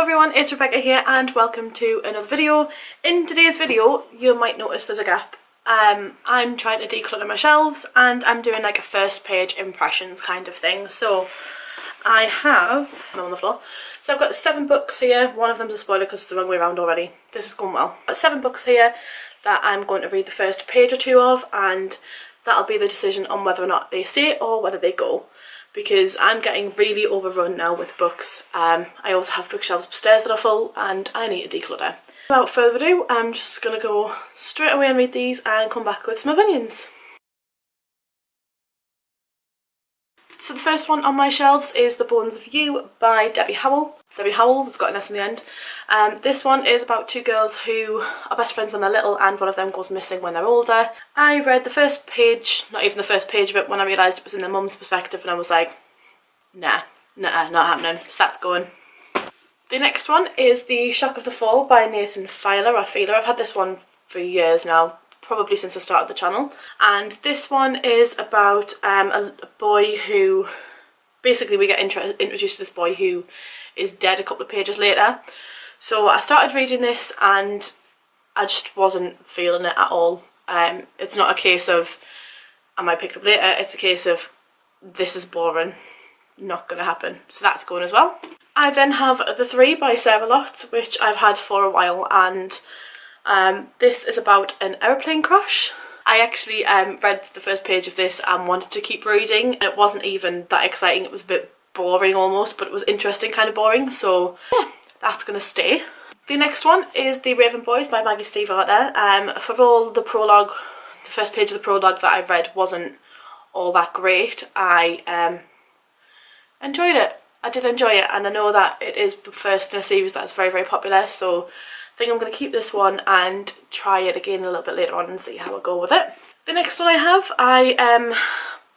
Hello everyone, it's Rebecca here and welcome to another video. In today's video you might notice there's a gap. I'm trying to declutter my shelves and I'm doing like a first page impressions kind of thing. So I have, I'm on the floor, so I've got 7 books here. One of them's a spoiler because it's the wrong way around already. This is going well. I've got 7 books here that I'm going to read the first page or 2 of, and that'll be the decision on whether or not they stay or whether they go, because I'm getting really overrun now with books. I also have bookshelves upstairs that are full and I need to declutter. Without further ado, I'm just going to go straight away and read these and come back with some opinions. So the first one on my shelves is The Bones of You by Debbie Howell. Debbie Howell, it's got an S in the end. This one is about 2 girls who are best friends when they're little and one of them goes missing when they're older. I read the first page, not even the first page of it, when I realised it was in their mum's perspective, and I was like, nah, not happening, so that's going. The next one is The Shock of the Fall by Nathan Filer. I've had this one for years now, probably since I started the channel. And this one is about a boy who, basically we get introduced to this boy who is dead a couple of pages later. So I started reading this and I just wasn't feeling it at all. It's not a case of I might pick it up later, it's a case of this is boring, not gonna happen. So that's going as well. I then have The Three by Sarah Lott, which I've had for a while, and this is about an aeroplane crash. I actually read the first page of this and wanted to keep reading, and it wasn't even that exciting. It was a bit boring almost, but it was interesting kind of boring, so yeah, that's gonna stay. The next one is The Raven Boys by Maggie Stiefvater. For all the prologue, the first page of the prologue that I read wasn't all that great. I enjoyed it. I did enjoy it, and I know that it is the first in a series that's very, very popular, so I think I'm going to keep this one and try it again a little bit later on and see how I go with it. The next one I have, I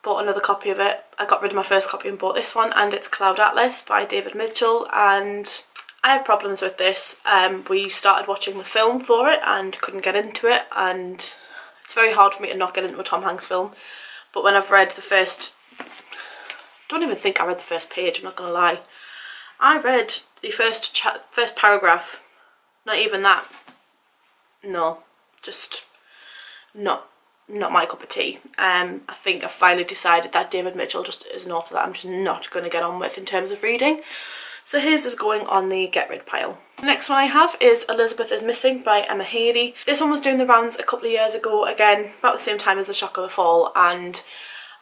bought another copy of it. I got rid of my first copy and bought this one, and it's Cloud Atlas by David Mitchell, and I have problems with this. We started watching the film for it and couldn't get into it, and it's very hard for me to not get into a Tom Hanks film, but when I've read the first, I don't even think I read the first page, I'm not gonna lie. I read the first paragraph, not even that. No, just not my cup of tea. I think I finally decided that David Mitchell just is an author that I'm just not going to get on with in terms of reading. So his is going on the get rid pile. The next one I have is Elizabeth is Missing by Emma Haley. This one was doing the rounds a couple of years ago, again about the same time as The Shock of the Fall, and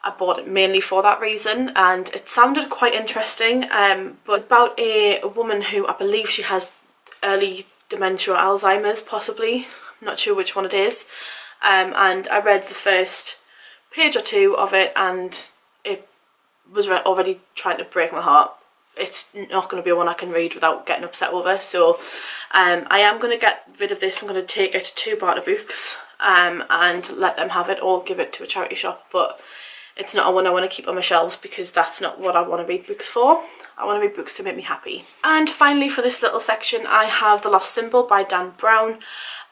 I bought it mainly for that reason, and it sounded quite interesting, but about a woman who, I believe she has early dementia or Alzheimer's possibly, I'm not sure which one it is, and I read the first page or 2 of it and it was already trying to break my heart. It's not going to be one I can read without getting upset over, so I am going to get rid of this. I'm going to take it to Barter Books and let them have it, or give it to a charity shop, but it's not a one I want to keep on my shelves because that's not what I want to read books for. I want to read books to make me happy. And finally, for this little section, I have The Lost Symbol by Dan Brown.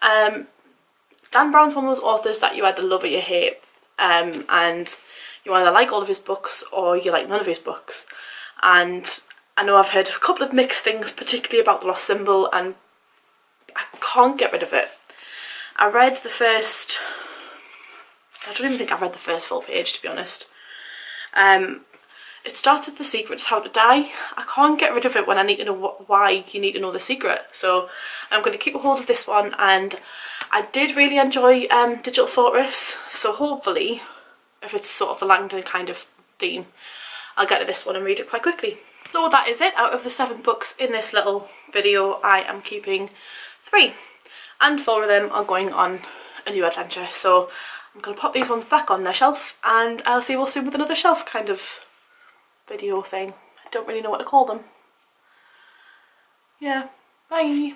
Dan Brown's one of those authors that you either love or you hate, and you either like all of his books or you like none of his books. And I know I've heard a couple of mixed things, particularly about The Lost Symbol, and I can't get rid of it. I read the first, I don't even think I've read the first full page, to be honest. It starts with The Secret's How to Die. I can't get rid of it when I need to know why you need to know the secret. So I'm going to keep a hold of this one, and I did really enjoy Digital Fortress, so hopefully, if it's sort of a Langdon kind of theme, I'll get to this one and read it quite quickly. So that is it. Out of the 7 books in this little video, I am keeping 3, and 4 of them are going on a new adventure. So I'm going to pop these ones back on their shelf, and I'll see you all soon with another shelf kind of video thing. I don't really know what to call them. Yeah, bye.